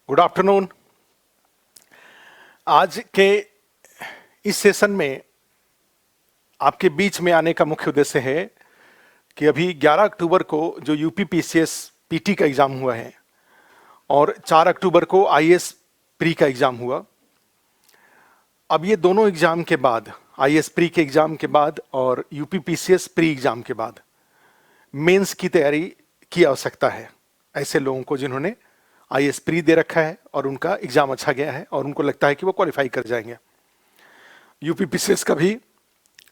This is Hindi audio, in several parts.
Good afternoon. आज के इस सेशन में आपके बीच में आने का मुख्य उद्देश्य है कि अभी 11 अक्टूबर को जो यूपी पीसीएस पीटी का एग्जाम हुआ है और 4 अक्टूबर को आईएएस प्री का एग्जाम हुआ। अब ये दोनों एग्जाम के बाद, आईएएस प्री के एग्जाम के बाद और यूपी पीसीएस प्री एग्जाम के बाद मेंस की तैयारी की आवश्यकता है ऐसे लोगों को जिन्होंने आईएएस प्री दे रखा है और उनका एग्जाम अच्छा गया है और उनको लगता है कि वो क्वालिफाई कर जाएंगे। यूपी पीसीएस का भी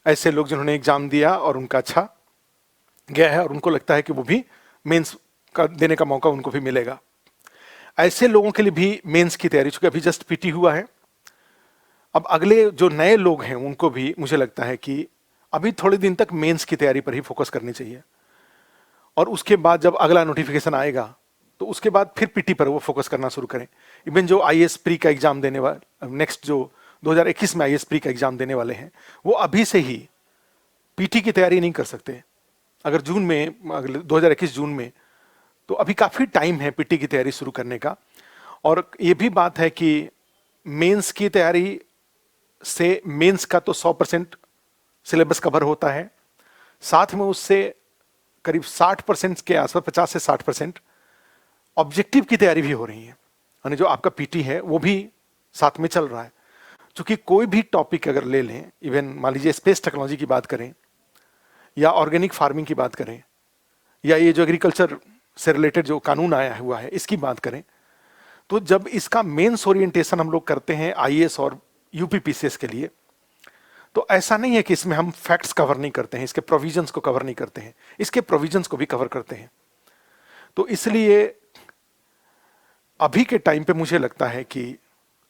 ऐसे लोग जिन्होंने एग्जाम दिया और उनका अच्छा गया है और उनको लगता है कि वो भी मेंस का देने का मौका उनको भी मिलेगा। ऐसे लोगों के लिए भी मेंस की तैयारी, चूंकि अभी जस्ट पीटी हुआ है, अब अगले जो नए लोग हैं उनको भी मुझे लगता है कि अभी थोड़े दिन तक मेंस की तैयारी पर ही फोकस करनी चाहिए और उसके बाद जब अगला नोटिफिकेशन आएगा तो उसके बाद फिर पीटी पर वो फोकस करना शुरू करें। इवन जो आईएएस प्री का एग्जाम देने वाले, नेक्स्ट जो 2021 में आईएएस प्री का एग्जाम देने वाले हैं, वो अभी से ही पीटी की तैयारी नहीं कर सकते। अगर जून में, अगले 2021 जून में, तो अभी काफी टाइम है पीटी की तैयारी शुरू करने का। और ये भी बात है कि मेंस की तैयारी से मेंस का तो 100% सिलेबस कवर होता है, साथ में उससे करीब 60% के आसपास, 50 से 60% ऑब्जेक्टिव की तैयारी भी हो रही है, यानी जो आपका पीटी है वो भी साथ में चल रहा है। क्योंकि कोई भी टॉपिक अगर ले लें, इवन मान लीजिए स्पेस टेक्नोलॉजी की बात करें या ऑर्गेनिक फार्मिंग की बात करें या ये जो एग्रीकल्चर से रिलेटेड जो कानून आया हुआ है इसकी बात करें, तो जब इसका मेंस ओरिएंटेशन हम लोग करते हैं आईएएस और यूपी पीसीएस के लिए, तो ऐसा नहीं है कि इसमें हम फैक्ट्स कवर नहीं करते हैं, इसके प्रोविजंस को कवर नहीं करते हैं, इसके प्रोविजंस को भी कवर करते हैं। तो इसलिए अभी के टाइम पे मुझे लगता है कि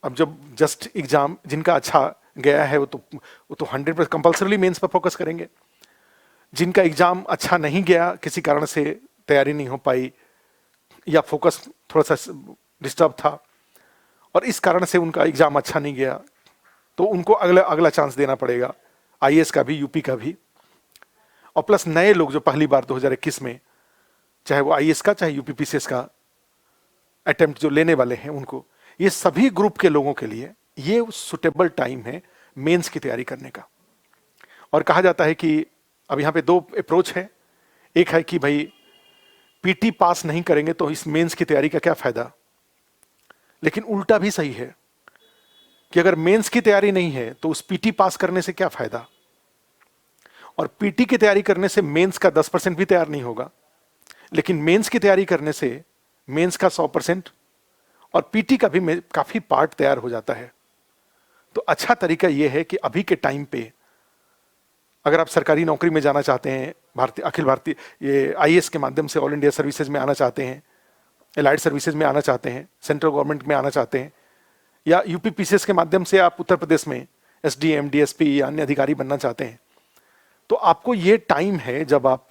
अब जब जस्ट एग्जाम जिनका अच्छा गया है वो तो 100% कंपल्सरली मेंस पर फोकस करेंगे। जिनका एग्जाम अच्छा नहीं गया, किसी कारण से तैयारी नहीं हो पाई या फोकस थोड़ा सा डिस्टर्ब था और इस कारण से उनका एग्जाम अच्छा नहीं गया, तो उनको अगला चांस देना पड़ेगा, आईएएस का भी, यूपी का भी। और प्लस नए लोग जो पहली बार 2021 में, चाहे वो आईएएस का चाहे यूपी पीसीएस का अटेम्प्ट जो लेने वाले हैं, उनको, ये सभी ग्रुप के लोगों के लिए ये सुटेबल टाइम है मेंस की तैयारी करने का। और कहा जाता है कि अब यहाँ पे दो अप्रोच है। एक है कि भाई पीटी पास नहीं करेंगे तो इस मेंस की तैयारी का क्या फायदा, लेकिन उल्टा भी सही है कि अगर मेंस की तैयारी नहीं है तो उस पीटी पास करने से क्या फायदा। और पीटी की तैयारी करने से मेंस का 10% भी तैयार नहीं होगा, लेकिन मेंस की तैयारी करने से मेंस का 100% और पीटी का भी काफी पार्ट तैयार हो जाता है। तो अच्छा तरीका यह है कि अभी के टाइम पे अगर आप सरकारी नौकरी में जाना चाहते हैं, अखिल भारतीय ये आईएएस के माध्यम से ऑल इंडिया सर्विसेज में आना चाहते हैं, एलाइड सर्विसेज में आना चाहते हैं, सेंट्रल गवर्नमेंट में आना चाहते हैं, या यूपी पीसीएस के माध्यम से आप उत्तर प्रदेश में एसडीएम, डीएसपी या अन्य अधिकारी बनना चाहते हैं, तो आपको ये टाइम है जब आप,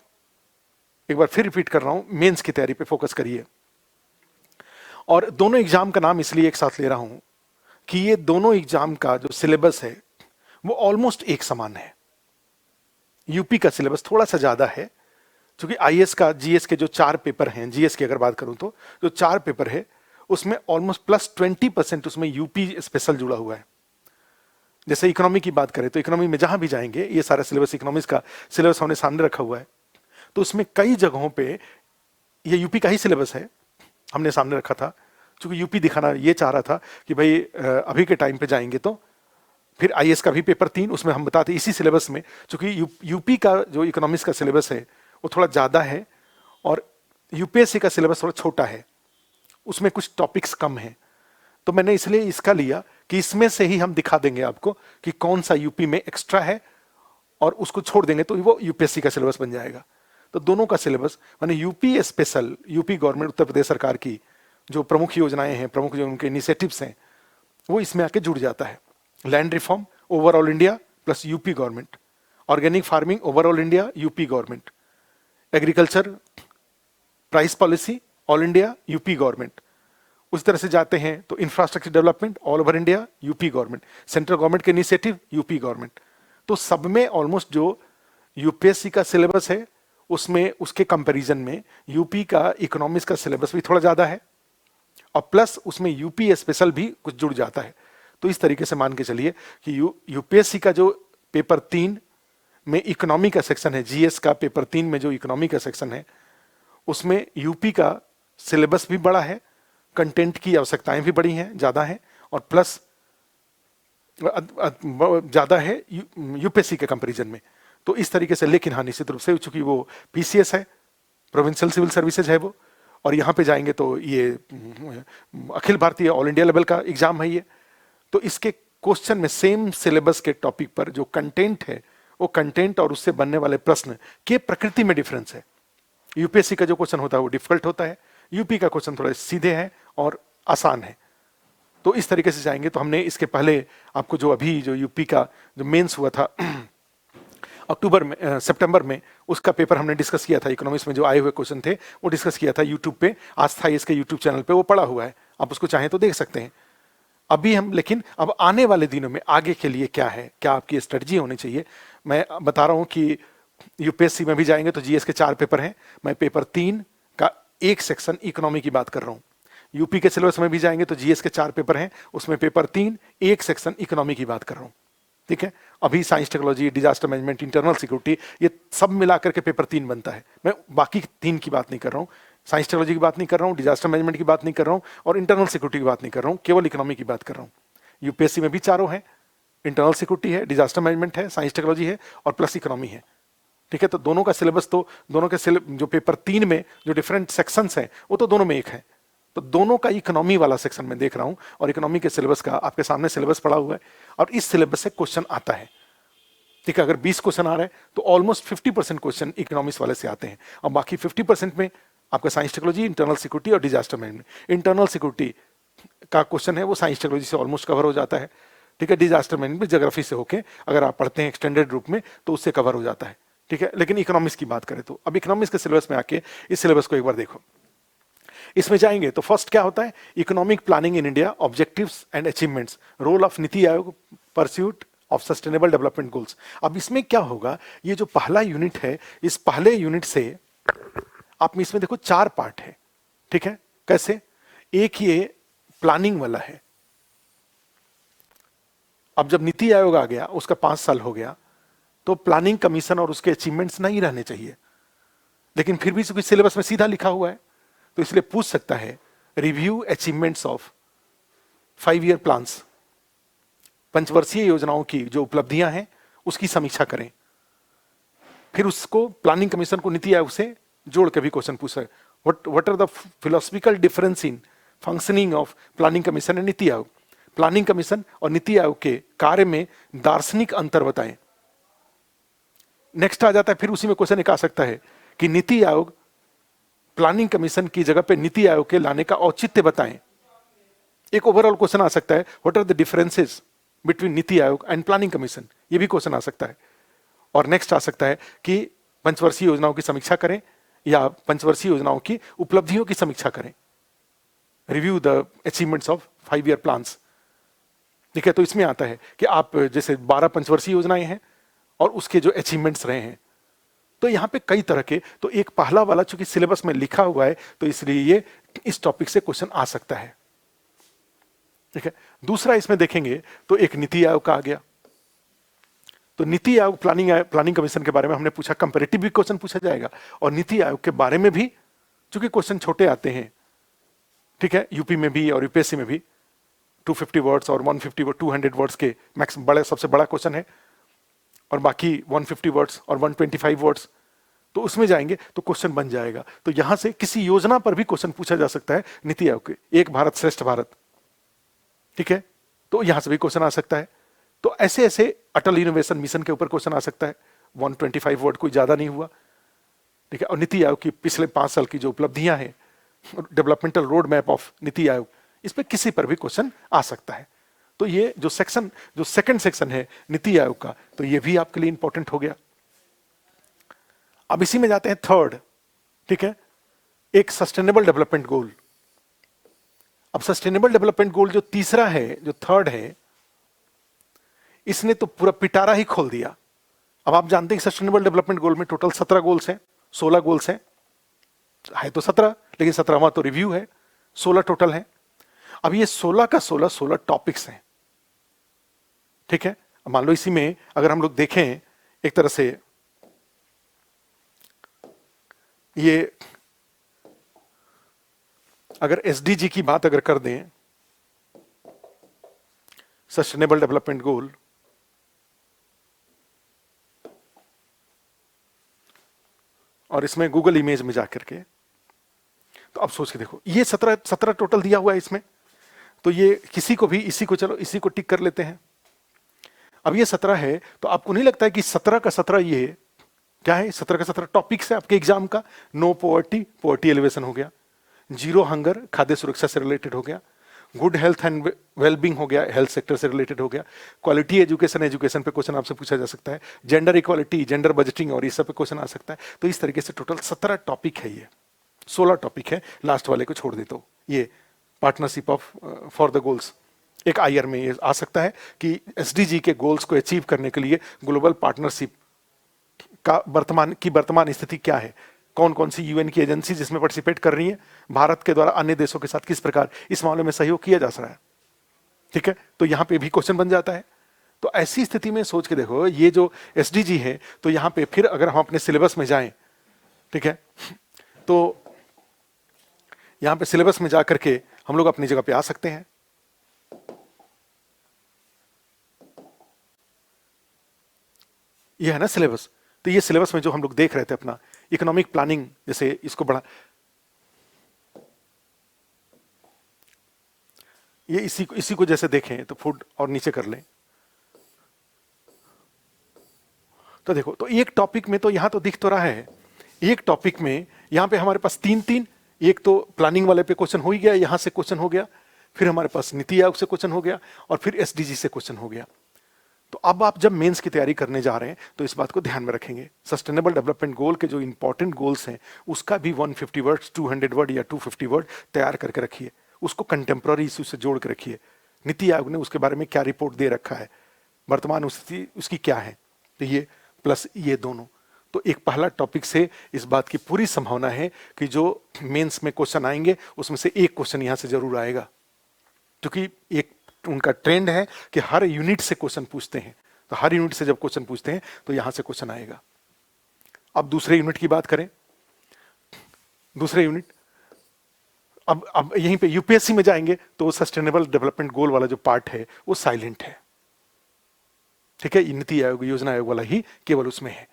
एक बार फिर रिपीट कर रहा हूं, मेंस की तैयारी पे फोकस करिए। और दोनों एग्जाम का नाम इसलिए एक साथ ले रहा हूं कि ये दोनों एग्जाम का जो सिलेबस है वो ऑलमोस्ट एक समान है। यूपी का सिलेबस थोड़ा सा ज्यादा है, क्योंकि आईएएस का, जीएस के जो 4 पेपर हैं, जीएस की अगर बात करूं तो जो 4 पेपर है उसमें ऑलमोस्ट +20% उसमें यूपी स्पेशल जुड़ा हुआ है। जैसे इकोनॉमी की बात करें तो इकोनॉमी में जहां भी जाएंगे, ये सारा सिलेबस, इकोनॉमिक्स का सिलेबस हमने सामने रखा हुआ है, तो उसमें कई जगहों पे ये यूपी का ही सिलेबस है, हमने सामने रखा था, क्योंकि यूपी दिखाना ये चाह रहा था कि भाई अभी के टाइम पे जाएंगे तो फिर आईएएस का भी पेपर 3 उसमें हम बताते इसी सिलेबस में, क्योंकि यूपी का जो इकोनॉमिक्स का सिलेबस है वो थोड़ा ज़्यादा है और यूपीएससी का सिलेबस थोड़ा छोटा है, उसमें कुछ टॉपिक्स कम हैं। तो मैंने इसलिए इसका लिया कि इसमें से ही हम दिखा देंगे आपको कि कौन सा यूपी में एक्स्ट्रा है और उसको छोड़ देंगे तो वो यूपीएससी का सिलेबस बन जाएगा। तो दोनों का सिलेबस, माने UP special, UP government, Uttar Pradesh सरकार की जो प्रमुख योजनाएं हैं, प्रमुख जो उनके इनिशिएटिव्स हैं, वो इसमें आके जुड़ जाता है। Land reform overall India plus UP government, organic farming overall India UP government, agriculture price policy all India UP government. उस तरह से जाते हैं तो infrastructure development all over India UP government, central government के इनिशिएटिव यूपी गवर्नमेंट। तो सब में ऑलमोस्ट जो यूपीएससी का सिलेबस है उसमें, उसके कंपैरिजन में यूपी का इकोनॉमिक्स का सिलेबस भी थोड़ा ज्यादा है और प्लस उसमें यूपी स्पेशल भी कुछ जुड़ जाता है। तो इस तरीके से मान के चलिए कि यूपीएससी का जो पेपर 3 में इकोनॉमी का सेक्शन है, जीएस का पेपर 3 में जो इकोनॉमी का सेक्शन है, उसमें यूपी का सिलेबस भी बड़ा है, कंटेंट की आवश्यकताएं भी बड़ी हैं, ज़्यादा हैं, और प्लस ज़्यादा है यूपीएससी के कंपैरिजन में। तो इस तरीके से, लेकिन हाँ निश्चित रूप से चूंकि वो पीसीएस है, प्रोविंशियल सिविल सर्विसेज है वो, और यहाँ पे जाएंगे तो ये Akhil Bharatiya all India level का एग्जाम है ये। तो इसके क्वेश्चन में सेम सिलेबस के टॉपिक पर जो कंटेंट है, वो कंटेंट और उससे बनने वाले प्रश्न के प्रकृति में डिफरेंस है। यूपीएससी का जो क्वेश्चन होता है वो डिफिकल्ट होता है, यूपी का क्वेश्चन थोड़े सीधे हैं और आसान है। तो इस तरीके से जाएंगे। तो हमने इसके पहले आपको जो अभी जो यूपी का जो मेंस हुआ था अक्टूबर में, सितंबर में, उसका पेपर हमने डिस्कस किया था। इकोनॉमिक्स में जो आए हुए क्वेश्चन थे वो डिस्कस किया था यूट्यूब पे, आस्था इसके यूट्यूब चैनल पे वो पड़ा हुआ है, आप उसको चाहें तो देख सकते हैं। अभी हम, लेकिन अब आने वाले दिनों में आगे के लिए क्या है, क्या आपकी स्ट्रेटजी होनी चाहिए, मैं बता रहा हूं कि यूपीएससी में भी जाएंगे तो जीएस के 4 पेपर हैं, मैं पेपर 3 का एक सेक्शन इकोनॉमी की बात कर रहा हूं। यूपी के सिलेबस में भी जाएंगे तो जीएस के 4 पेपर हैं, उसमें पेपर 3 एक सेक्शन इकोनॉमी की बात कर रहा हूं, ठीक है। अभी science technology, disaster management, internal security, ये सब मिलाकर के पेपर 3 बनता है। मैं बाकी 3 की बात नहीं कर रहा हूं, साइंस टेक्नोलॉजी की बात नहीं कर रहा हूं, डिजास्टर मैनेजमेंट की बात नहीं कर रहा हूं, और इंटरनल सिक्योरिटी की बात नहीं कर रहा हूं, केवल इकोनॉमी की बात कर रहा हूं। यूपीएससी में भी 4 हैं, इंटरनल सिक्योरिटी है, डिजास्टर मैनेजमेंट है, साइंस टेक्नोलॉजी है, और प्लस इकोनॉमी है, ठीक है। तो दोनों का सिलेबस, तो दोनों के जो पेपर 3 में जो डिफरेंट सेक्शंस हैं वो तो दोनों में एक है। तो दोनों का इकोनॉमी वाला सेक्शन में देख रहा हूं, और इकोनॉमी के सिलेबस का आपके सामने सिलेबस पड़ा हुआ है, और इस सिलेबस से क्वेश्चन आता है, ठीक है। अगर 20 क्वेश्चन आ रहे हैं तो ऑलमोस्ट 50% क्वेश्चन इकोनॉमिक्स वाले से आते हैं, और बाकी 50% में आपका साइंस टेक्नोलॉजी, इंटरनल सिक्योरिटी और डिजास्टर मैनेजमेंट। इंटरनल सिक्योरिटी का क्वेश्चन है वो साइंस टेक्नोलॉजी से ऑलमोस्ट कवर हो जाता है, ठीक है। डिजास्टर मैनेजमेंट ज्योग्राफी से होके अगर आप पढ़ते हैं एक्सटेंडेड ग्रुप में तो उससे कवर हो जाता है, ठीक है। लेकिन इकोनॉमिक्स की बात करें तो अब इकोनॉमिक्स के सिलेबस में आके इस सिलेबस को एक बार देखो। इसमें जाएंगे तो फर्स्ट क्या होता है, economic planning in India, objectives and achievements, role of Niti Aayog, pursuit of sustainable development goals. अब इसमें क्या होगा, ये जो पहला यूनिट है, इस पहले यूनिट से आप इसमें देखो 4 पार्ट है, ठीक है। कैसे, एक ये प्लानिंग वाला है। अब जब नीति आयोग आ गया, उसका 5 साल हो गया, तो प्लानिंग कमीशन और उसके अचीवमेंट्स नहीं रहने चाहिए, लेकिन फिर भी चूंकि सिलेबस में सीधा लिखा हुआ है तो इसलिए पूछ सकता है, review achievements of 5 year plans, पंचवर्षीय योजनाओं की जो उपलब्धियां हैं उसकी समीक्षा करें। फिर उसको प्लानिंग कमीशन को नीति आयोग से जोड़ के भी क्वेश्चन पूछा है, what are the philosophical difference in functioning of planning commission and Niti Aayog. Planning commission और नीति आयोग के कार्य में दार्शनिक अंतर बताएं। नेक्स्ट आ जाता है, फिर उसी में क्वेश्चन एक आ सकता है कि नीति आयोग प्लानिंग कमीशन की जगह पे नीति आयोग के लाने का औचित्य बताएं। एक ओवरऑल क्वेश्चन आ सकता है, what are the differences between Niti Aayog and planning commission, ये भी क्वेश्चन आ सकता है। और नेक्स्ट आ सकता है कि पंचवर्षीय योजनाओं की समीक्षा करें या पंचवर्षीय योजनाओं की उपलब्धियों की समीक्षा करें, review the achievements of 5 year plans, ठीक है। तो इसमें आता है कि आप जैसे 12 पंचवर्षीय योजनाएं हैं और उसके जो अचीवमेंट्स रहे हैं, तो यहां पे कई तरह के, तो एक पहला वाला चूंकि सिलेबस में लिखा हुआ है तो इसलिए ये इस टॉपिक से क्वेश्चन आ सकता है, ठीक है। दूसरा इसमें देखेंगे तो एक नीति आयोग का आ गया, तो नीति आयोग प्लानिंग कमीशन के बारे में हमने पूछा, कंपैरेटिव भी क्वेश्चन पूछा जाएगा, और नीति आयोग के बारे में भी चूंकि क्वेश्चन छोटे आते हैं, ठीक है, यूपी में भी और यूपीएससी में भी 250 वर्ड्स और 150 200 वर्ड्स के मैक्स बड़े, सबसे बड़ा क्वेश्चन है, और बाकी 150 वर्ड्स और 125 वर्ड्स, तो उसमें जाएंगे तो क्वेश्चन बन जाएगा। तो यहां से किसी योजना पर भी क्वेश्चन पूछा जा सकता है नीति आयोग के, एक भारत श्रेष्ठ भारत, ठीक है, तो यहां से भी क्वेश्चन आ सकता है। तो ऐसे ऐसे अटल इनोवेशन मिशन के ऊपर क्वेश्चन आ सकता है, 125 वर्ड कोई ज्यादा नहीं हुआ, ठीक है। और नीति आयोग की पिछले 5 साल की जो उपलब्धियां हैं, developmental road map of Niti आयोग, इस पर किसी पर भी क्वेश्चन आ सकता है। तो ये जो सेक्शन, जो सेकंड सेक्शन है नीति आयोग का, तो ये भी आपके लिए इंपॉर्टेंट हो गया। अब इसी में जाते हैं थर्ड, ठीक है, एक सस्टेनेबल डेवलपमेंट गोल। अब सस्टेनेबल डेवलपमेंट गोल जो तीसरा है, जो थर्ड है, इसने तो पूरा पिटारा ही खोल दिया। अब आप जानते हैं सस्टेनेबल डेवलपमेंट गोल में टोटल 17 गोल्स हैं, 16 गोल्स हैं, है तो 17, लेकिन 17वां तो रिव्यू है, 16 टोटल है, अब ये 16 का 16 टॉपिक्स हैं, ठीक है। मान लो इसी में अगर हम लोग देखें एक तरह से, ये अगर एसडीजी की बात अगर कर दें, सस्टेनेबल डेवलपमेंट गोल, और इसमें गूगल इमेज में जाकर के, तो अब सोच के देखो, ये 17 टोटल दिया हुआ है इसमें, तो ये किसी को भी, इसी को चलो इसी को टिक कर लेते हैं। अब ये 17 है, तो आपको नहीं लगता है कि 17 का 17 ये क्या है? 17 का 17 टॉपिक्स है आपके एग्जाम का। नो पॉवर्टी, पॉवर्टी एलिवेशन हो गया। जीरो हंगर, खाद्य सुरक्षा से रिलेटेड हो गया। गुड हेल्थ एंड वेलबींग हो गया, हेल्थ सेक्टर से रिलेटेड हो गया। क्वालिटी एजुकेशन, एजुकेशन पे क्वेश्चन आपसे पूछा जा सकता है। जेंडर इक्वालिटी, जेंडर बजटिंग और इस सब पे क्वेश्चन आ सकता है। तो इस तरीके से टोटल 17 टॉपिक है, ये 16 टॉपिक है, लास्ट वाले को छोड़ देता हूं। ये partnership of for the goals, एक आईआर में ये आ सकता है कि एसडीजी के गोल्स को अचीव करने के लिए ग्लोबल पार्टनरशिप का वर्तमान स्थिति क्या है, कौन कौन सी यूएन की एजेंसी जिसमें पार्टिसिपेट कर रही हैं, भारत के द्वारा अन्य देशों के साथ किस प्रकार इस मामले में सहयोग किया जा रहा है, ठीक है। तो यहां पे भी क्वेश्चन बन जाता है। तो ऐसी स्थिति में सोच के देखो, ये जो एसडीजी है, तो यहां पे फिर अगर हम अपने सिलेबस में जाएं, ठीक है, तो यहां पे सिलेबस में जाकर के हम लोग अपनी जगह पे आ सकते हैं। ये है ना सिलेबस। तो ये सिलेबस में जो हम लोग देख रहे थे अपना इकोनॉमिक प्लानिंग, जैसे इसको बढ़ा, ये इसी को जैसे देखें तो फूड और नीचे कर लें, तो देखो, तो एक टॉपिक में तो यहां तो दिख तो रहा है, एक टॉपिक में यहां पे हमारे पास तीन तीन, एक तो प्लानिंग वाले पे क्वेश्चन हो ही गया, यहां से क्वेश्चन हो गया, फिर हमारे पास नीति आयोग से क्वेश्चन हो गया, और फिर एसडीजी से क्वेश्चन हो गया। तो अब आप जब मेंस की तैयारी करने जा रहे हैं तो इस बात को ध्यान में रखेंगे, सस्टेनेबल डेवलपमेंट गोल के जो इंपॉर्टेंट गोल्स हैं उसका भी 150 वर्ड्स, 200 वर्ड या 250 वर्ड तैयार करके रखिए, उसको कंटेम्प्रेरी इश्यू से जोड़ के रखिए। नीति आयोग ने उसके बारे में क्या रिपोर्ट दे रखा है, वर्तमान स्थिति उसकी क्या है, तो ये प्लस ये दोनों। तो एक पहला टॉपिक से इस बात की पूरी संभावना है कि जो मेंस में क्वेश्चन आएंगे उसमें से एक क्वेश्चन यहां से जरूर आएगा, क्योंकि एक उनका ट्रेंड है कि हर यूनिट से क्वेश्चन पूछते हैं। तो हर यूनिट से जब क्वेश्चन पूछते हैं तो यहां से क्वेश्चन आएगा। अब दूसरे यूनिट की बात करें, दूसरे यूनिट, अब यहीं पे यूपीएससी में जाएंगे तो सस्टेनेबल डेवलपमेंट गोल वाला जो पार्ट है वो साइलेंट है, ठीक है, नीति आयोग योजना आयोग वाला ही केवल उसमें है।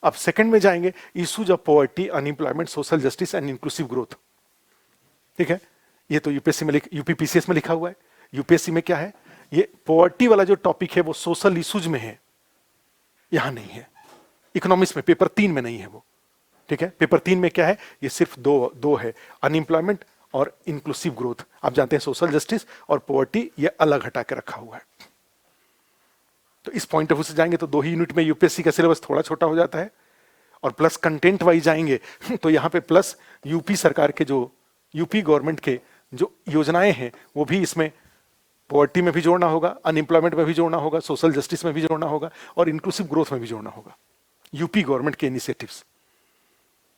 अब सेकंड में जाएंगे, issues of poverty, unemployment, social justice and inclusive growth, ठीक है। ये तो यूपीएससी में यूपीपीसीएस में लिखा हुआ है। यूपीएससी में क्या है, ये पॉवर्टी वाला जो टॉपिक है वो सोशल इश्यूज में है, यहां नहीं है। इकोनॉमिक्स में पेपर 3 में नहीं है वो, ठीक है। पेपर 3 में क्या है, ये सिर्फ दो है, अनएम्प्लॉयमेंट और इंक्लूसिव ग्रोथ। आप जानते हैं सोशल जस्टिस और पॉवर्टी ये अलग हटा के रखा हुआ है। तो इस पॉइंट ऑफ व्यू से जाएंगे तो 2 ही यूनिट में यूपीएससी का सिलेबस थोड़ा छोटा हो जाता है, और प्लस कंटेंट वाइज जाएंगे तो यहां पे प्लस यूपी सरकार के जो यूपी गवर्नमेंट के जो योजनाएं हैं वो भी इसमें पॉवर्टी में भी जोड़ना होगा, अनएम्प्लॉयमेंट में भी जोड़ना होगा, सोशल जस्टिस में भी जोड़ना होगा और इंक्लूसिव ग्रोथ में भी जोड़ना होगा, यूपी गवर्नमेंट के इनिशिएटिव्स,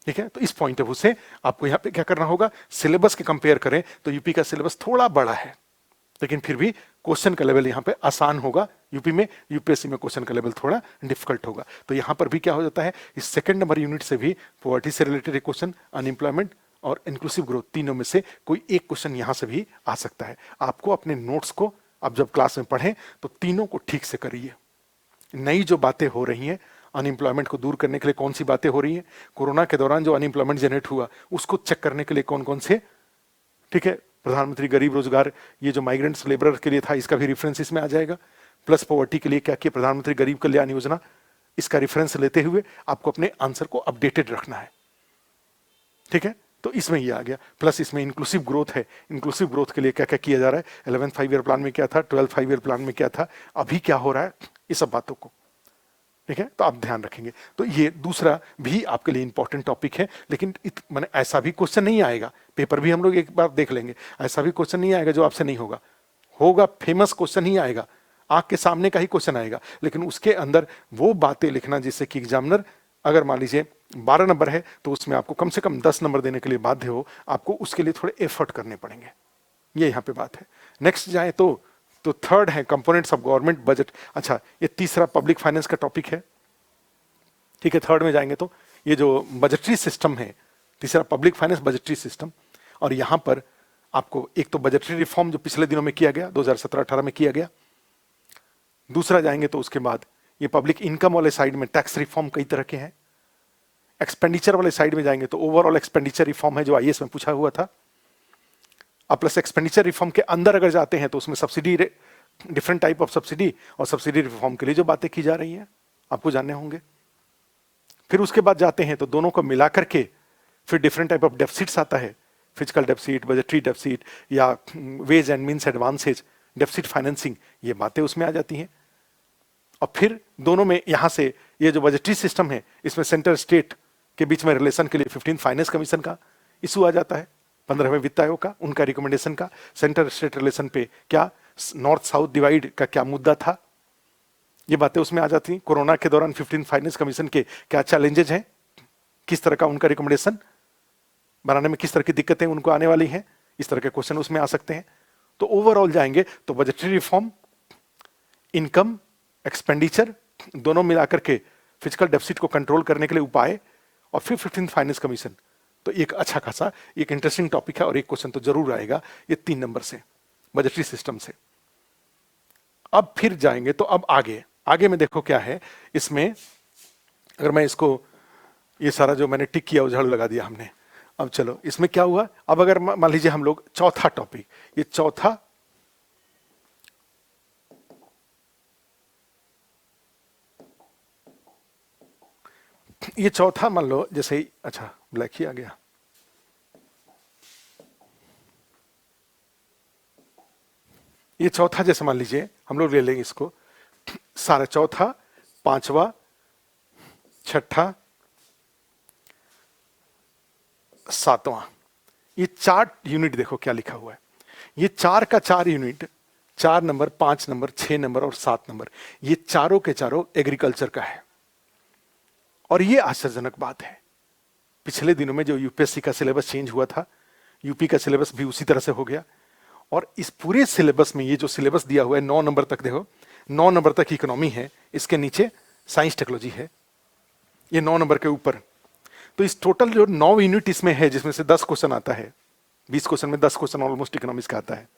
ठीक है। तो इस पॉइंट ऑफ व्यू से आपको यहां पे क्या करना होगा, सिलेबस के कंपेयर करें तो यूपी का सिलेबस थोड़ा बड़ा है, लेकिन फिर भी क्वेश्चन का लेवल यहां पे आसान होगा यूपी में, यूपीएससी में क्वेश्चन का लेवल थोड़ा डिफिकल्ट होगा। तो यहां पर भी क्या हो जाता है, इस सेकंड नंबर यूनिट से भी पॉवर्टी से रिलेटेड एक क्वेश्चन, अनएम्प्लॉयमेंट और इंक्लूसिव ग्रोथ, तीनों में से कोई एक क्वेश्चन यहां से भी आ सकता है। आपको अपने नोट्स को अब जब क्लास में पढ़ें तो तीनों को ठीक से करिए। नई जो बातें हो रही हैं, अनएम्प्लॉयमेंट को दूर करने के लिए कौन सी बातें हो रही हैं, कोरोना के दौरान जो अनएम्प्लॉयमेंट जनरेट हुआ उसको चेक करने के लिए कौन कौन से, ठीक है, प्रधानमंत्री गरीब रोजगार, ये जो माइग्रेंट्स लेबरर के लिए था इसका भी रेफरेंस इसमें आ जाएगा। प्लस पॉवर्टी के लिए क्या किया, प्रधानमंत्री गरीब कल्याण योजना, इसका रेफरेंस लेते हुए आपको अपने आंसर को अपडेटेड रखना है, ठीक है। तो इसमें ये आ गया। प्लस इसमें इंक्लूसिव ग्रोथ है, इंक्लूसिव ग्रोथ के लिए क्या क्या किया जा रहा है, 11th 5 ईयर प्लान में क्या था, 12th 5 ईयर प्लान में क्या था, अभी क्या हो रहा है, इस सब बातों को, ठीक है, तो आप ध्यान रखेंगे। तो ये दूसरा भी आपके लिए इंपॉर्टेंट टॉपिक है, लेकिन मैंने ऐसा भी क्वेश्चन नहीं आएगा, पेपर भी हम लोग एक बार देख लेंगे, ऐसा भी क्वेश्चन नहीं आएगा जो आपसे नहीं होगा, होगा फेमस क्वेश्चन ही आएगा, आंख के सामने का ही क्वेश्चन आएगा, लेकिन उसके अंदर वो बातें लिखना जिससे कि एग्जामिनर अगर मान लीजिए 12 नंबर है तो उसमें आपको कम से कम 10 नंबर देने के लिए बाध्य हो, आपको उसके लिए थोड़े एफर्ट करने पड़ेंगे, ये यहाँ पे बात है। नेक्स्ट जाए तो थर्ड है कंपोनेंट्स ऑफ गवर्नमेंट बजट। अच्छा, ये तीसरा पब्लिक फाइनेंस का टॉपिक है, ठीक है। थर्ड में जाएंगे तो ये जो बजटरी सिस्टम है, तीसरा पब्लिक फाइनेंस बजटरी सिस्टम। और यहां पर आपको एक तो बजटरी रिफॉर्म जो पिछले दिनों में किया गया, 2017-18 में किया गया। दूसरा जाएंगे तो उसके बाद ये पब्लिक इनकम वाले साइड में टैक्स रिफॉर्म कई तरह के हैं। एक्सपेंडिचर वाले साइड में जाएंगे तो ओवरऑल एक्सपेंडिचर रिफॉर्म है जो आईएएस में पूछा हुआ था। अब प्लस एक्सपेंडिचर रिफॉर्म के अंदर अगर जाते हैं तो उसमें subsidy, different type of subsidy और सब्सिडी रिफॉर्म के लिए जो बातें की जा रही हैं आपको जानने होंगे। फिर उसके बाद जाते हैं तो दोनों को मिला करके फिर डिफरेंट टाइप ऑफ डेफिसिट्स आता है, फिजिकल डेफिसिट, बजटरी डेफिसिट या ways and means advances, deficit financing, ये बातें उसमें आ जाती हैं। और फिर दोनों में यहां से ये जो बजटरी सिस्टम है इसमें सेंटर स्टेट के बीच में रिलेशन के लिए 15 फाइनेंस कमीशन का इशू आ जाता है, 15वें वित्त आयोग का, उनका रिकमेंडेशन का सेंटर स्टेट रिलेशन पे क्या नॉर्थ साउथ डिवाइड का क्या मुद्दा था, ये बातें उसमें आ जाती हैं। कोरोना के दौरान 15 फाइनेंस कमीशन के क्या चैलेंजेज हैं, किस तरह का उनका रिकमेंडेशन बनाने में किस तरह की दिक्कतें उनको आने वाली हैं, इस तरह के क्वेश्चन उसमें आ सकते हैं। तो ओवरऑल जाएंगे तो बजटरी रिफॉर्म, इनकम, एक्सपेंडिचर दोनों मिलाकर के फिजिकल डेफिसिट को कंट्रोल करने के लिए उपाय, और फिर 15 फाइनेंस कमीशन। तो एक अच्छा खासा एक इंटरेस्टिंग टॉपिक है और एक क्वेश्चन तो जरूर आएगा ये 3 नंबर से, बजटरी सिस्टम से। अब फिर जाएंगे तो अब आगे में देखो क्या है इसमें। अगर मैं इसको, ये सारा जो मैंने टिक किया वो झाड़ू लगा दिया हमने। अब चलो इसमें क्या हुआ, अब अगर मान लीजिए हम लोग चौथा टॉपिक, ये चौथा मान लो जैसे ही, अच्छा ब्लैक ही आ गया, ये चौथा जैसे मान लीजिए हम लोग ले लेंगे इसको सारा, चौथा, पांचवा, छठा, सातवां, ये 4 यूनिट देखो क्या लिखा हुआ है। ये 4 का 4 यूनिट, 4 नंबर, 5 नंबर, 6 नंबर और 7 नंबर, ये चारों के चारों एग्रीकल्चर का है। और ये आश्चर्यजनक बात है, पिछले दिनों में जो यूपीएससी का सिलेबस चेंज हुआ था, यूपी का सिलेबस भी उसी तरह से हो गया। और इस पूरे सिलेबस में ये जो सिलेबस दिया हुआ है 9 नंबर तक, देखो 9 नंबर तक इकोनॉमी है, इसके नीचे साइंस टेक्नोलॉजी है, ये 9 नंबर के ऊपर। तो इस टोटल जो 9 यूनिट इसमें है, जिसमें से 10 क्वेश्चन आता है, 20 क्वेश्चन में 10 क्वेश्चन ऑलमोस्ट इकोनॉमिक्स का आता है।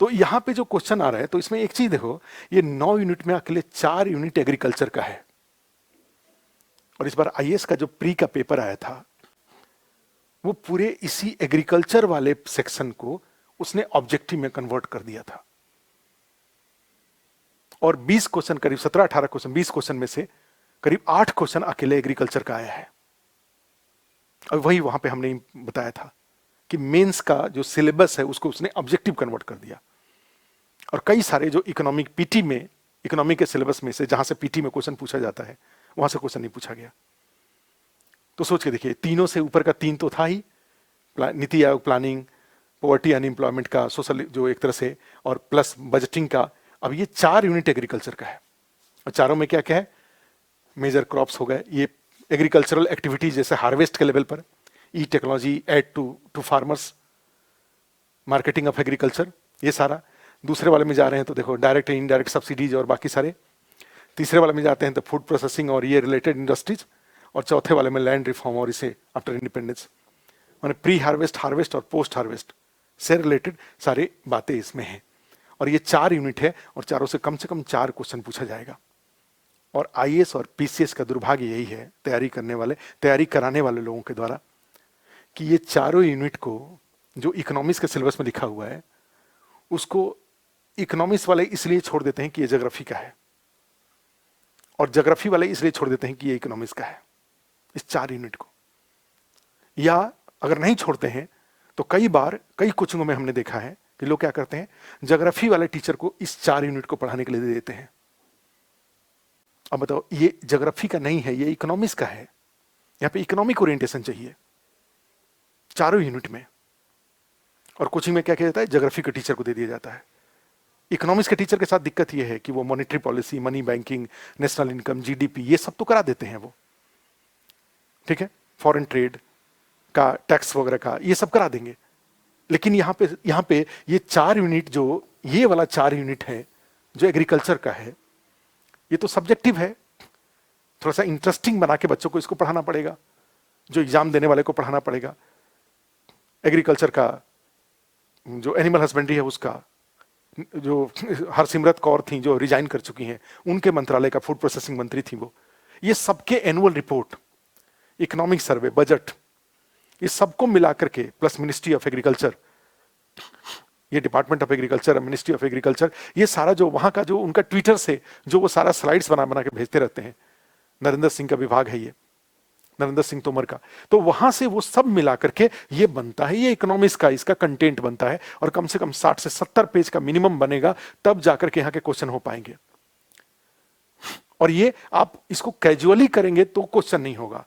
तो यहां पे जो क्वेश्चन आ रहा है, तो इसमें एक चीज देखो, ये 9 यूनिट में अकेले 4 यूनिट एग्रीकल्चर का है। और इस बार आईएएस का जो प्री का पेपर आया था वो पूरे इसी एग्रीकल्चर वाले सेक्शन को उसने ऑब्जेक्टिव में कन्वर्ट कर दिया था। और 20 क्वेश्चन, करीब 17-18 क्वेश्चन, 20 क्वेश्चन में से करीब 8 क्वेश्चन अकेले एग्रीकल्चर का आया है। और वही वहां पे हमने बताया था कि मेंस का जो सिलेबस है उसको उसने ऑब्जेक्टिव कन्वर्ट कर दिया। और कई सारे जो इकोनॉमिक पीटी में, इकोनॉमिक के सिलेबस में से जहां से पीटी में क्वेश्चन पूछा जाता है वहां से क्वेश्चन नहीं पूछा गया। तो सोच के देखिए, तीनों से ऊपर का 3 तो था ही, नीति आयोग प्लानिंग, पॉवर्टी अनएम्प्लॉयमेंट का, सोशल जो एक तरह से, और प्लस बजटिंग का। अब ये 4 यूनिट एग्रीकल्चर का है। और चारों में क्या क्या है, मेजर क्रॉप्स हो गए, ये एग्रीकल्चरल एक्टिविटीज जैसे हार्वेस्ट के लेवल पर, e technology aid to farmers, marketing of agriculture, ये सारा। दूसरे वाले में जा रहे हैं तो देखो डायरेक्ट एंड इनडायरेक्ट सब्सिडीज और बाकी सारे। तीसरे वाले में जाते हैं तो फूड प्रोसेसिंग और ये रिलेटेड इंडस्ट्रीज। और चौथे वाले में लैंड रिफॉर्म और इसे आफ्टर इंडिपेंडेंस, माने प्री हार्वेस्ट, हार्वेस्ट और पोस्ट हार्वेस्ट से रिलेटेड सारी बातें इसमें हैं। और ये 4 यूनिट है और चारों से कम 4 क्वेश्चन पूछा जाएगा। और आईएएस और पीसीएस का दुर्भाग्य यही है, तैयारी कराने वाले लोगों के द्वारा, कि ये चारों यूनिट को जो इकोनॉमिक्स के सिलेबस में लिखा हुआ है उसको इकोनॉमिक्स वाले इसलिए छोड़ देते हैं कि ये ज्योग्राफी का है, और ज्योग्राफी वाले इसलिए छोड़ देते हैं कि ये इकोनॉमिक्स का है, इस 4 यूनिट को। या अगर नहीं छोड़ते हैं तो कई बार कई कोचिंगों में हमने देखा है कि लोग क्या करते हैं, ज्योग्राफी वाले टीचर को इस 4 यूनिट को पढ़ाने के लिए दे देते हैं। अब बताओ, ये ज्योग्राफी का नहीं है, ये इकोनॉमिक्स का है, यहां पे इकोनॉमिक ओरिएंटेशन चाहिए चारों यूनिट में। और कोचिंग में क्या किया जाता है, ज्योग्राफी के टीचर को दे दिया जाता है। इकोनॉमिक्स के टीचर के साथ दिक्कत यह है कि वो monetary policy, money banking, national income, GDP, ये सब तो करा देते हैं वो, ठीक है, फॉरेन ट्रेड का, टैक्स वगैरह का, ये सब करा देंगे। लेकिन यहाँ पे ये 4 यूनिट, जो ये वाला 4 यूनिट है जो एग्रीकल्चर का है, ये तो सब्जेक्टिव है। थोड़ा सा इंटरेस्टिंग बना के बच्चों को इसको पढ़ाना पड़ेगा, जो एग्जाम देने वाले को पढ़ाना पड़ेगा। एग्रीकल्चर का जो एनिमल हस्बेंड्री है उसका, जो हरसिमरत कौर थी जो रिजाइन कर चुकी हैं, उनके मंत्रालय का फूड प्रोसेसिंग मंत्री थी वो, ये सबके annual report, economic survey, budget, ये सबको मिला करके, प्लस मिनिस्ट्री ऑफ एग्रीकल्चर, ये department of agriculture, ministry of agriculture, ये सारा जो वहां का, जो उनका ट्विटर से जो वो सारा स्लाइड्स बना बना के भेजते रहते हैं, नरेंद्र सिंह का विभाग है ये, नरेंद्र सिंह तोमर का, तो वहां से वो सब मिला करके ये बनता है, ये इकोनॉमिक्स का इसका कंटेंट बनता है, और कम से कम 60 से 70 पेज का मिनिमम बनेगा, तब जाकर के यहाँ के क्वेश्चन हो पाएंगे। और ये आप इसको कैजुअली करेंगे तो क्वेश्चन नहीं होगा।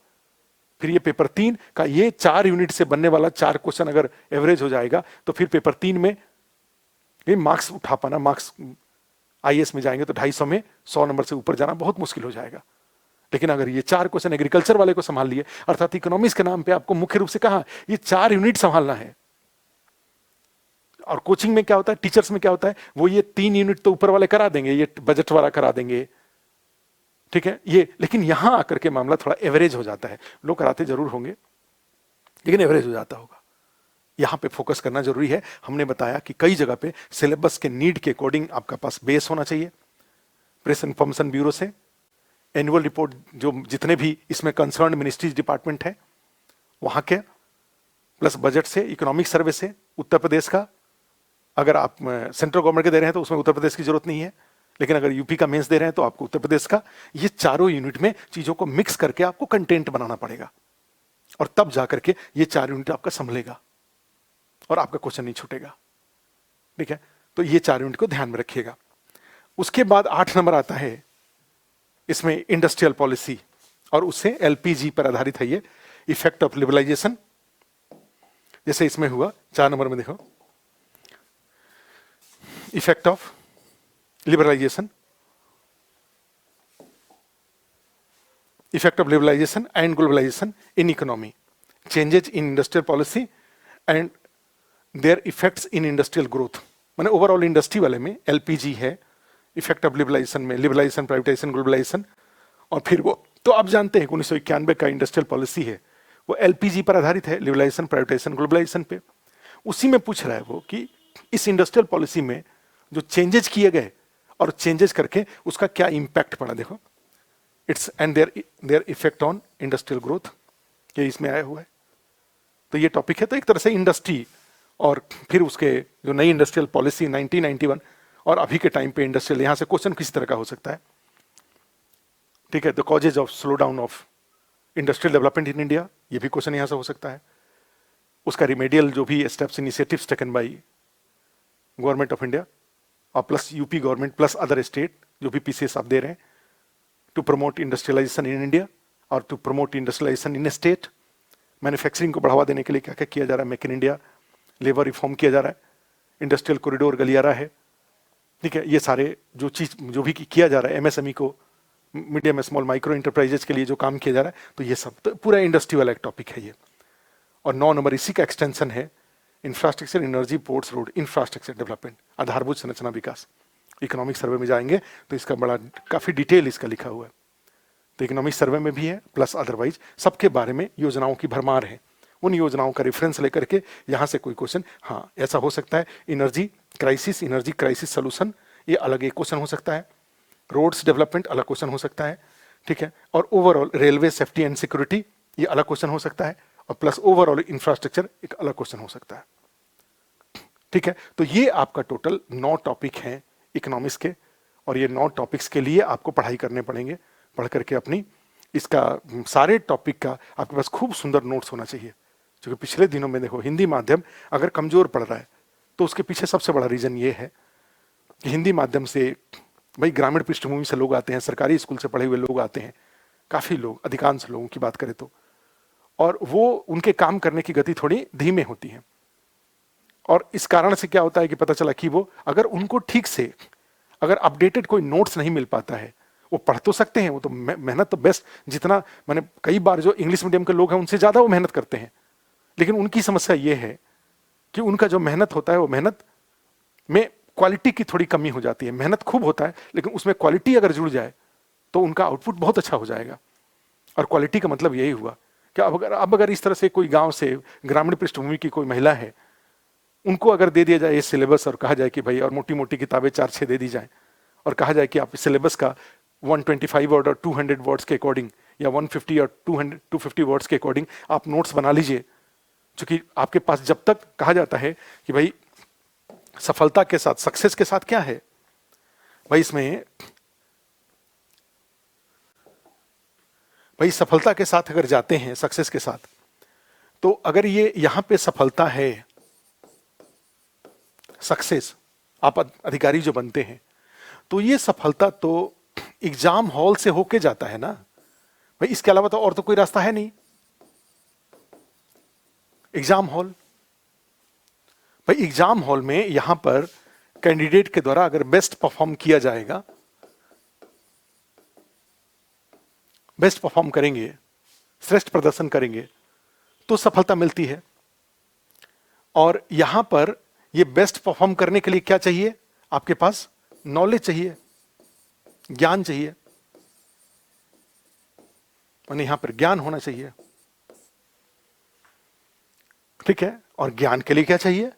फिर ये पेपर 3 का ये 4 यूनिट से बनने वाला 4 क्वेश्चन अगर एवरेज हो जाएगा, तो फिर पेपर 3 में ये मार्क्स उठा पाना, मार्क्स आईएएस में जाएंगे तो 250 में 100 नंबर से ऊपर जाना बहुत मुश्किल हो जाएगा। लेकिन अगर ये 4 क्वेश्चन एग्रीकल्चर वाले को संभाल लिए, अर्थात इकोनॉमिक्स के नाम पे आपको मुख्य रूप से कहा ये 4 यूनिट संभालना है। और कोचिंग में क्या होता है, टीचर्स में क्या होता है, वो ये 3 यूनिट तो ऊपर वाले करा देंगे, ये बजट वाला करा देंगे, ठीक है ये। लेकिन यहां आकर के मामला थोड़ा एवरेज हो जाता है, लोग कराते जरूर होंगे लेकिन एवरेज हो जाता होगा। यहां पे फोकस करना जरूरी है। हमने बताया कि कई जगह पे सिलेबस के नीड के अकॉर्डिंग आपका पास बेस होना चाहिए। प्रेस इंफॉर्मेशन ब्यूरो से एनुअल रिपोर्ट, जो जितने भी इसमें कंसर्न मिनिस्ट्रीज डिपार्टमेंट है वहां के, प्लस बजट से, इकोनॉमिक सर्वे से, उत्तर प्रदेश का, अगर आप सेंट्रल गवर्नमेंट के दे रहे हैं तो उसमें उत्तर प्रदेश की जरूरत नहीं है, लेकिन अगर यूपी का मेंस दे रहे हैं तो आपको उत्तर प्रदेश का। ये चारों यूनिट में चीजों को मिक्स करके आपको कंटेंट बनाना पड़ेगा, और तब जाकर के ये 4 यूनिट आपका संभलेगा और आपका क्वेश्चन नहीं छूटेगा, ठीक है। तो ये 4 यूनिट को ध्यान में रखिएगा। उसके बाद 8 नंबर आता है, इसमें इंडस्ट्रियल पॉलिसी, और उससे एलपीजी पर आधारित है ये, इफेक्ट ऑफ लिबरलाइजेशन। जैसे इसमें हुआ 4 नंबर में, देखो effect of liberalization, effect of liberalization and globalization in economy, changes in industrial policy and their effects in industrial growth। माने ओवरऑल इंडस्ट्री वाले में एलपीजी है, इफेक्ट ऑफ लिबरलाइजेशन में लिबरलाइजेशन, प्राइवेटाइजेशन, ग्लोबलाइजेशन। और फिर वो तो आप जानते हैं 1991 का इंडस्ट्रियल पॉलिसी है, वो एलपीजी पर आधारित है, लिबरलाइजेशन, प्राइवेटाइजेशन, ग्लोबलाइजेशन पे। उसी में पूछ रहा है वो कि इस इंडस्ट्रियल पॉलिसी में जो चेंजेस किए गए और चेंजेस करके उसका क्या इंपैक्ट पड़ा, देखो its and their effect on industrial growth, ये इसमें आया हुआ है। तो ये टॉपिक है। तो एक तरह से इंडस्ट्री और फिर उसके जो नई इंडस्ट्रियल पॉलिसी 1991 और अभी के टाइम पे इंडस्ट्रियल, यहां से क्वेश्चन किस तरह का हो सकता है, ठीक है। The causes of slow down of industrial development in India, ये भी क्वेश्चन यहां से हो सकता है। उसका रिमेडियल जो भी steps, initiatives taken by government of India और plus UP government plus other state जो भी पीसीएस आप दे रहे हैं, to promote industrialisation in India और to promote industrialisation in state. Manufacturing को बढ़ावा देने के लिए क्या क्या किया जा रहा है, make in India, labour reform किया जा रहा है, इंडस्ट्रियल कॉरिडोर गलियारा है, ठीक है। ये सारे जो चीज जो भी किया जा रहा है, एमएसएमई को, मीडियम स्मॉल माइक्रो इंटरप्राइजेज के लिए जो काम किया जा रहा है, तो ये सब तो पूरा इंडस्ट्री वाला एक टॉपिक है ये। और 9 नंबर इसी का एक्सटेंशन है, infrastructure, energy, ports, road, infrastructure development, आधारभूत संरचना विकास। इकोनॉमिक सर्वे में जाएंगे तो इसका बड़ा काफी डिटेल इसका लिखा हुआ है, तो इकोनॉमिक सर्वे में भी है, प्लस अदरवाइज सबके बारे में योजनाओं की भरमार है। उन योजनाओं का रेफरेंस लेकर के यहां से कोई क्वेश्चन, हाँ ऐसा हो सकता है, एनर्जी क्राइसिस सोल्यूशन, ये अलग एक क्वेश्चन हो सकता है, रोड्स डेवलपमेंट अलग क्वेश्चन हो सकता है, ठीक है। और overall railway safety and security, ये अलग क्वेश्चन हो सकता है, और प्लस ओवरऑल इंफ्रास्ट्रक्चर एक अलग क्वेश्चन हो सकता है, ठीक है। तो ये आपका टोटल 9 टॉपिक हैं इकोनॉमिक्स के, और ये 9 टॉपिक्स के लिए आपको पढ़ाई करने पड़ेंगे। पढ़ करके अपनी इसका सारे टॉपिक का आपके पास खूब सुंदर नोट्स होना चाहिए, क्योंकि पिछले दिनों में देखो हिंदी माध्यम अगर कमजोर पड़ रहा है तो उसके पीछे सबसे बड़ा रीजन ये है कि हिंदी माध्यम से भाई ग्रामीण पृष्ठभूमि से लोग आते हैं, सरकारी स्कूल से पढ़े हुए लोग आते हैं, काफी लोग, अधिकांश लोगों की बात करें तो, और वो उनके काम करने की गति थोड़ी धीमे होती है। और इस कारण से क्या होता है कि पता चला कि वो अगर उनको ठीक से अगर अपडेटेड कोई नोट्स नहीं मिल पाता है, वो पढ़ तो सकते हैं, वो तो मेहनत तो बेस्ट, जितना मैंने कई बार जो इंग्लिश मीडियम के लोग हैं उनसे ज्यादा वो मेहनत करते हैं, लेकिन उनकी समस्या ये है कि उनका जो मेहनत होता है वो मेहनत में क्वालिटी की थोड़ी कमी हो जाती है। मेहनत खूब होता है लेकिन उसमें क्वालिटी अगर जुड़ जाए तो उनका आउटपुट बहुत अच्छा हो जाएगा। और क्वालिटी का मतलब यही हुआ कि अब अगर इस तरह से कोई गांव से ग्रामीण पृष्ठभूमि की कोई महिला है, उनको अगर दे दिया जाए ये सिलेबस और कहा जाए कि भाई, और मोटी मोटी किताबें 4-6 दे दी जाए और कहा जाए कि आप सिलेबस का 125 वर्ड और 200 वर्ड्स के अकॉर्डिंग या 150 और 250 वर्ड्स के अकॉर्डिंग आप नोट्स बना लीजिए। क्योंकि आपके पास जब तक कहा जाता है कि भाई सफलता के साथ, सक्सेस के साथ क्या है भाई, इसमें भाई सफलता के साथ अगर जाते हैं, सक्सेस के साथ, तो अगर ये यहां पे सफलता है, सक्सेस, आप अधिकारी जो बनते हैं, तो ये सफलता तो एग्जाम हॉल से होके जाता है ना भाई। इसके अलावा तो और तो कोई रास्ता है नहीं। एग्जाम हॉल, भाई एग्जाम हॉल में यहां पर कैंडिडेट के द्वारा अगर बेस्ट परफॉर्म किया जाएगा, बेस्ट परफॉर्म करेंगे, श्रेष्ठ प्रदर्शन करेंगे तो सफलता मिलती है। और यहां पर ये बेस्ट परफॉर्म करने के लिए क्या चाहिए? आपके पास नॉलेज चाहिए, ज्ञान चाहिए, और यहां पर ज्ञान होना चाहिए। ठीक है। और ज्ञान के लिए क्या चाहिए?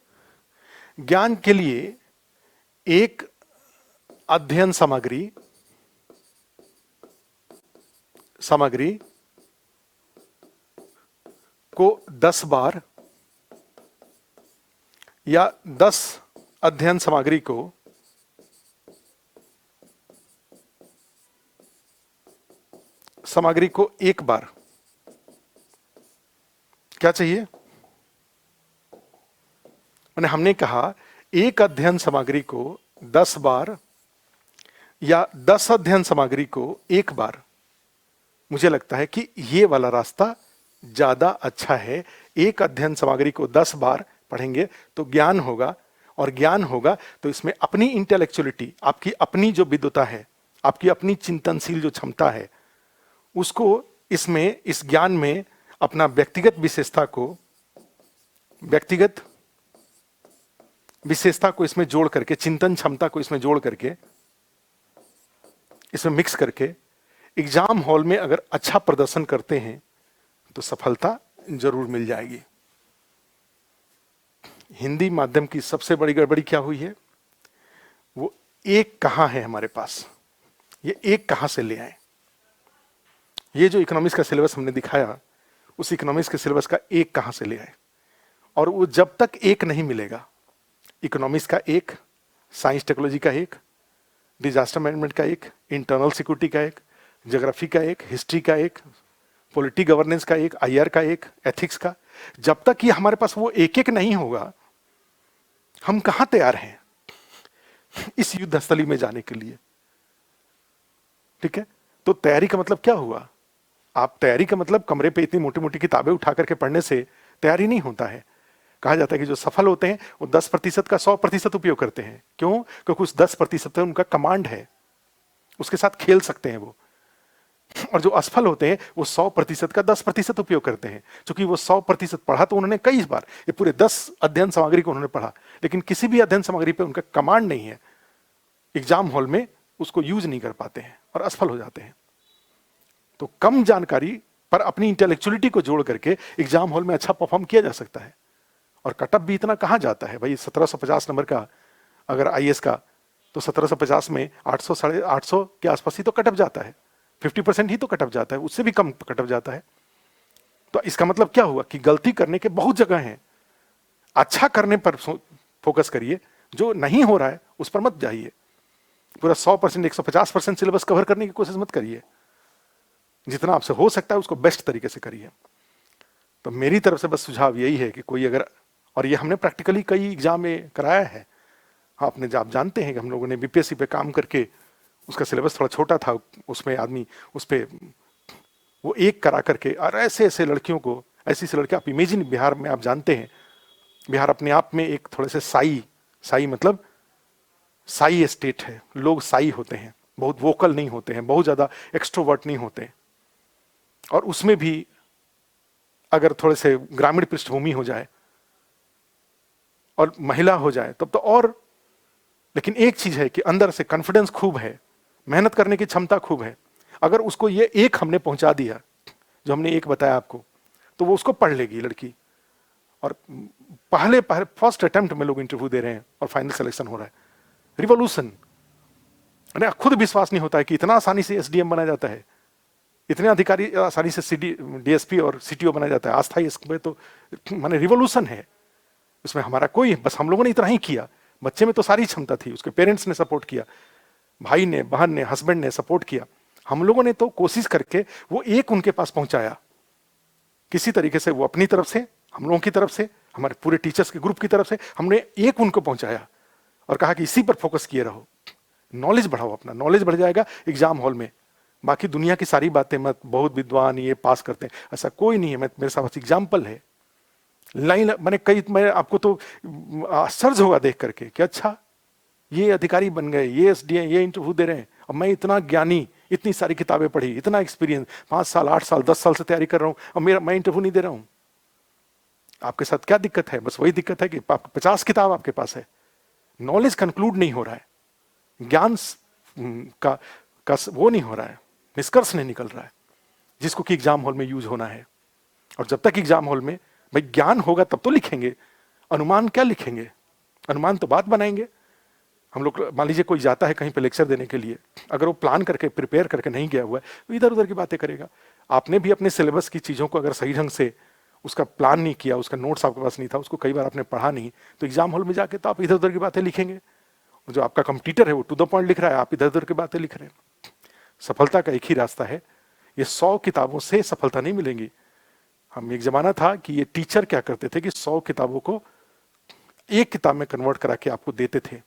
ज्ञान के लिए एक अध्ययन सामग्री को 10 बार या 10 अध्ययन सामग्री को एक बार, क्या चाहिए? मैंने हमने कहा एक अध्ययन सामग्री को 10 बार या 10 अध्ययन सामग्री को एक बार। मुझे लगता है कि ये वाला रास्ता ज्यादा अच्छा है। एक अध्ययन सामग्री को 10 बार पढ़ेंगे तो ज्ञान होगा, और ज्ञान होगा तो इसमें अपनी इंटेलेक्चुअलिटी, आपकी अपनी जो विद्वता है, आपकी अपनी चिंतनशील जो क्षमता है, उसको इसमें, इस ज्ञान में अपना व्यक्तिगत विशेषता को इसमें जोड़ करके, चिंतन क्षमता को इसमें जोड़ करके, इसमें मिक्स करके एग्जाम हॉल में अगर अच्छा प्रदर्शन करते हैं तो सफलता जरूर मिल जाएगी। हिंदी माध्यम की सबसे बड़ी गड़बड़ी क्या हुई है? वो एक कहां है हमारे पास, ये एक कहां से ले आए? ये जो इकोनॉमिक्स का सिलेबस हमने दिखाया, उस इकोनॉमिक्स के सिलेबस का एक कहां से ले आए? और वो जब तक एक नहीं मिलेगा, इकोनॉमिक्स का एक, साइंस टेक्नोलॉजी का एक, डिजास्टर मैनेजमेंट का एक, इंटरनल सिक्योरिटी का एक, ज्योग्राफी का एक, हिस्ट्री का एक, पॉलिटी गवर्नेंस का एक, आईआर का एक, एथिक्स का, जब तक ये हमारे पास वो एक एक नहीं होगा, हम कहां तैयार हैं इस युद्ध स्थली में जाने के लिए? ठीक है। तो तैयारी का मतलब क्या हुआ? आप तैयारी का मतलब कमरे पे इतनी मोटी मोटी किताबें उठा करके पढ़ने से तैयारी नहीं होता है। कहा जाता है कि जो सफल होते हैं वो 10% का 100% उपयोग करते हैं। क्यों? क्योंकि उस 10% उनका कमांड है, उसके साथ खेल सकते हैं वो। और जो असफल होते हैं वो 100% का 10% उपयोग करते हैं। क्योंकि वो 100% पढ़ा तो उन्होंने कई बार, ये पूरे 10 अध्ययन सामग्री को उन्होंने पढ़ा, लेकिन किसी भी अध्ययन सामग्री पे उनका कमांड नहीं है। एग्जाम हॉल में उसको यूज नहीं कर पाते हैं और असफल हो जाते हैं। तो कम जानकारी पर अपनी इंटेलेक्चुअलिटी को जोड़ करके एग्जाम हॉल में अच्छा परफॉर्म किया जा सकता है। और कटअप भी इतना कहां जाता है भाई? 1750 नंबर का अगर आईएएस का, तो 1750 में 800 850 के आसपास ही तो कटअप जाता है। 50% ही तो कटअप जाता है, उससे भी कम कटअप जाता है। तो इसका मतलब क्या हुआ कि गलती करने के बहुत जगह हैं। अच्छा करने पर फोकस करिए, जो नहीं हो रहा है उस पर मत जाइए। पूरा 100%, 150% सिलेबस कवर करने की कोशिश मत करिए। जितना आपसे हो सकता है उसको बेस्ट तरीके से करिए। तो मेरी तरफ से बस सुझाव यही है कि कोई अगर, और ये हमने प्रैक्टिकली कई एग्जाम में कराया है। हाँ, आप जानते हैं कि हम लोगों ने बीपीएससी पे काम करके, उसका सिलेबस थोड़ा छोटा था, उसमें आदमी उस पर वो एक करा करके, और ऐसे ऐसे लड़कियों को, ऐसी से लड़कियां, आप इमेजिन, बिहार में आप जानते हैं, बिहार अपने आप में एक थोड़े से साई मतलब साई स्टेट है। लोग साई होते हैं, बहुत वोकल नहीं होते हैं, बहुत ज्यादा एक्सट्रोवर्ट नहीं होते। और उसमें भी अगर थोड़े से ग्रामीण पृष्ठभूमि हो जाए और महिला हो जाए तब तो और। लेकिन एक चीज है कि अंदर से कॉन्फिडेंस खूब है, मेहनत करने की क्षमता खूब है। अगर उसको ये एक हमने पहुंचा दिया, जो हमने एक बताया आपको, तो वो उसको पढ़ लेगी लड़की। और पहले पहले फर्स्ट अटेम्प्ट में लोग इंटरव्यू दे रहे हैं और फाइनल सिलेक्शन हो रहा है। रिवॉल्यूशन। अरे खुद विश्वास नहीं होता है कि इतना आसानी से एसडीएम बना जाता है, इतने अधिकारी आसानी से सीडी डीएसपी और सीटीओ बना जाता है। आस्था इसमें तो माने रिवॉल्यूशन है। उसमें हमारा कोई, बस हम लोगों ने इतना ही किया। बच्चे में तो सारी क्षमता थी, उसके पेरेंट्स ने सपोर्ट किया, भाई ने, बहन ने, हस्बैंड ने सपोर्ट किया। हम लोगों ने तो कोशिश करके वो एक उनके पास पहुंचाया किसी तरीके से। वो अपनी तरफ से, हम लोगों की तरफ से, हमारे पूरे टीचर्स के ग्रुप की तरफ से हमने एक उनको पहुंचाया और कहा कि इसी पर फोकस किए रहो, नॉलेज बढ़ाओ, अपना नॉलेज बढ़ जाएगा एग्जाम हॉल में। बाकी दुनिया की सारी बातें मत, बहुत विद्वान ये पास करते हैं, ऐसा कोई नहीं है। मैं, मेरे साथ एग्जाम्पल है, लाइन मैंने कई, मैं आपको तो आश्चर्य होगा देख करके कि अच्छा ये अधिकारी बन गए, ये एसडीए, ये इंटरव्यू दे रहे हैं, और मैं इतना ज्ञानी, इतनी सारी किताबें पढ़ी, इतना एक्सपीरियंस, 5 साल 8 साल 10 साल से तैयारी कर रहा हूं, और मैं इंटरव्यू नहीं दे रहा हूं। आपके साथ क्या दिक्कत है? बस वही दिक्कत है कि 50 किताब आपके पास है, नॉलेज कंक्लूड नहीं हो रहा है, ज्ञान का वो नहीं हो रहा है, निष्कर्ष नहीं निकल रहा है जिसको कि एग्जाम हॉल में यूज होना है। और जब तक एग्जाम हॉल में भाई ज्ञान होगा तब तो लिखेंगे, अनुमान क्या लिखेंगे? अनुमान तो बात बनाएंगे। हम लोग मान लीजिए कोई जाता है कहीं पे लेक्चर देने के लिए, अगर वो प्लान करके प्रिपेयर करके नहीं गया हुआ है तो इधर उधर की बातें करेगा। आपने भी अपने सिलेबस की चीज़ों को अगर सही ढंग से उसका प्लान नहीं किया, उसका नोट्स आपके पास नहीं था, उसको कई बार आपने पढ़ा नहीं, तो एग्जाम हॉल में जाके तो आप इधर उधर की बातें लिखेंगे। जो आपका कंपटीटर है वो टू द पॉइंट लिख रहा है, आप इधर उधर की बातें लिख रहे हैं। सफलता का एक ही रास्ता है, ये 100 किताबों से सफलता नहीं मिलेंगी। हम एक जमाना था कि ये टीचर क्या करते थे कि 100 किताबों को एक किताब में कन्वर्ट करा के आपको देते थे,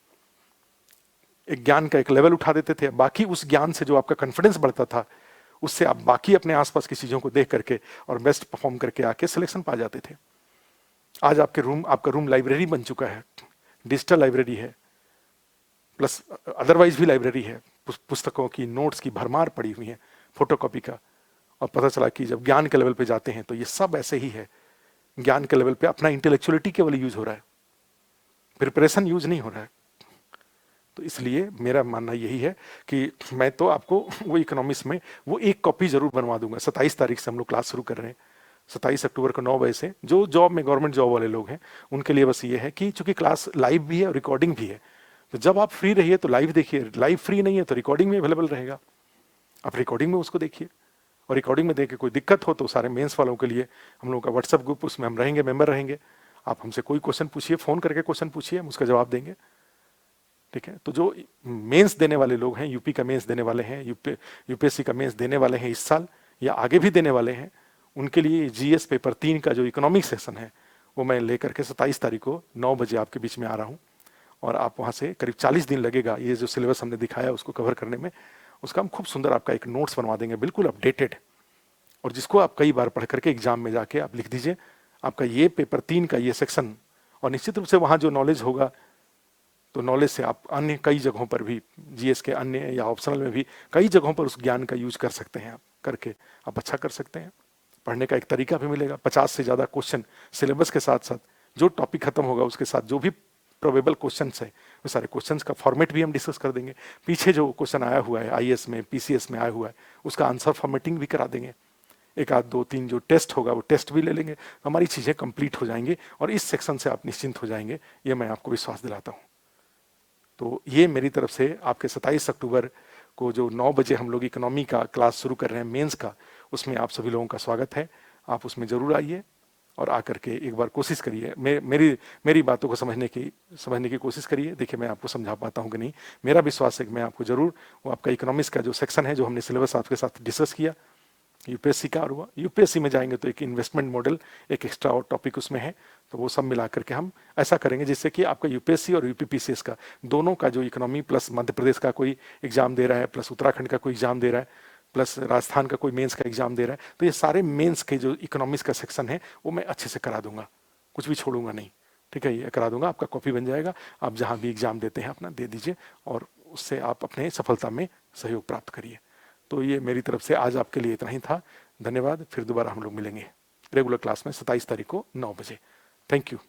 एक ज्ञान का एक लेवल उठा देते थे। बाकी उस ज्ञान से जो आपका कॉन्फिडेंस बढ़ता था, उससे आप बाकी अपने आसपास की चीजों को देख करके और बेस्ट परफॉर्म करके आके सिलेक्शन पा जाते थे। आज आपका रूम लाइब्रेरी बन चुका है, डिजिटल लाइब्रेरी है, प्लस अदरवाइज भी लाइब्रेरी है, पुस्तकों की, नोट्स की भरमार पड़ी हुई है, फोटोकॉपी का। और पता चला कि जब ज्ञान के लेवल पे जाते हैं तो ये सब ऐसे ही है। ज्ञान के लेवल पे अपना इंटेलेक्चुअलिटी केवल यूज हो रहा है, प्रिपरेशन यूज नहीं हो रहा है। तो इसलिए मेरा मानना यही है कि मैं तो आपको वो इकोनॉमिक्स में वो एक कॉपी जरूर बनवा दूंगा। 27 तारीख से हम लोग क्लास शुरू कर रहे हैं, 27 अक्टूबर को 9 बजे से। जो जॉब में, गवर्नमेंट जॉब वाले लोग हैं उनके लिए बस ये है कि चूंकि क्लास लाइव भी है और रिकॉर्डिंग भी है, तो जब आप फ्री रहिए तो लाइव देखिए, लाइव फ्री नहीं है तो रिकॉर्डिंग में अवेलेबल रहेगा, आप रिकॉर्डिंग में उसको देखिए। और रिकॉर्डिंग में देख के कोई दिक्कत हो तो सारे मेंस वालों के लिए हम लोग का व्हाट्सएप ग्रुप, उसमें हम रहेंगे, मेंबर रहेंगे। आप हमसे कोई क्वेश्चन पूछिए, फोन करके क्वेश्चन पूछिए, हम उसका जवाब देंगे। ठीक है? तो जो मेंस देने वाले लोग हैं, यूपी का मेंस देने वाले हैं, यूपीएससी का मेंस देने वाले हैं इस साल या आगे भी देने वाले हैं, उनके लिए जीएस पेपर 3 का जो इकोनॉमिक सेशन है वो मैं लेकर के 27 तारीख को 9 बजे आपके बीच में आ रहा हूँ। और आप वहाँ से करीब 40 दिन लगेगा ये जो सिलेबस हमने दिखाया उसको कवर करने में। उसका हम खूब सुंदर आपका एक नोट्स बनवा देंगे, बिल्कुल अपडेटेड, और जिसको आप कई बार पढ़ करके एग्जाम में जाके आप लिख दीजिए आपका ये पेपर 3 का ये सेक्शन। और निश्चित रूप से वहाँ जो नॉलेज होगा, तो नॉलेज से आप अन्य कई जगहों पर भी, जीएस के अन्य या ऑप्शनल में भी कई जगहों पर उस ज्ञान का यूज कर सकते हैं। आप करके आप अच्छा कर सकते हैं। पढ़ने का एक तरीका भी मिलेगा, 50 से ज़्यादा क्वेश्चन सिलेबस के साथ साथ, जो टॉपिक खत्म होगा उसके साथ जो भी प्रोबेबल क्वेश्चंस है वो सारे क्वेश्चंस का फॉर्मेट भी हम डिस्कस कर देंगे। पीछे जो क्वेश्चन आया हुआ है आईएएस में, पीसीएस में आया हुआ है, उसका आंसर फॉर्मेटिंग भी करा देंगे। एक आध 2 3 जो टेस्ट होगा वो टेस्ट भी ले लेंगे। हमारी चीज़ें कंप्लीट हो जाएंगी और इस सेक्शन से आप निश्चिंत हो जाएंगे, ये मैं आपको विश्वास दिलाता हूँ। तो ये मेरी तरफ से आपके 27 अक्टूबर को जो 9 बजे हम लोग इकोनॉमी का क्लास शुरू कर रहे हैं, मेंस का, उसमें आप सभी लोगों का स्वागत है। आप उसमें ज़रूर आइए और आकर के एक बार कोशिश करिए, मेरी बातों को समझने की कोशिश करिए। देखिए मैं आपको समझा पाता हूँ कि नहीं, मेरा विश्वास है कि मैं आपको ज़रूर वो आपका इकोनॉमिक्स का जो सेक्शन है, जो हमने सिलेबस आपके साथ डिस्कस किया, यूपीएससी का, और हुआ यूपीएससी में जाएंगे तो एक इन्वेस्टमेंट मॉडल, एक एक्स्ट्रा और टॉपिक उसमें है, तो वो सब मिला करके हम ऐसा करेंगे जिससे कि आपका यूपीएससी और यूपीपीसीएस का दोनों का जो इकोनॉमी, प्लस मध्य प्रदेश का कोई एग्जाम दे रहा है, प्लस उत्तराखंड का कोई एग्जाम दे रहा है, प्लस राजस्थान का कोई मेंस का एग्जाम दे रहा है, तो ये सारे मेंस के जो इकोनॉमिक्स का सेक्शन है वो मैं अच्छे से करा दूंगा, कुछ भी छोड़ूंगा नहीं। ठीक है, ये करा दूंगा, आपका कॉपी बन जाएगा। आप जहाँ भी एग्जाम देते हैं अपना दे दीजिए और उससे आप अपने सफलता में सहयोग प्राप्त करिए। तो ये मेरी तरफ से आज आपके लिए इतना ही था। धन्यवाद। फिर दोबारा हम लोग मिलेंगे रेगुलर क्लास में 27 तारीख को 9 बजे। Thank you.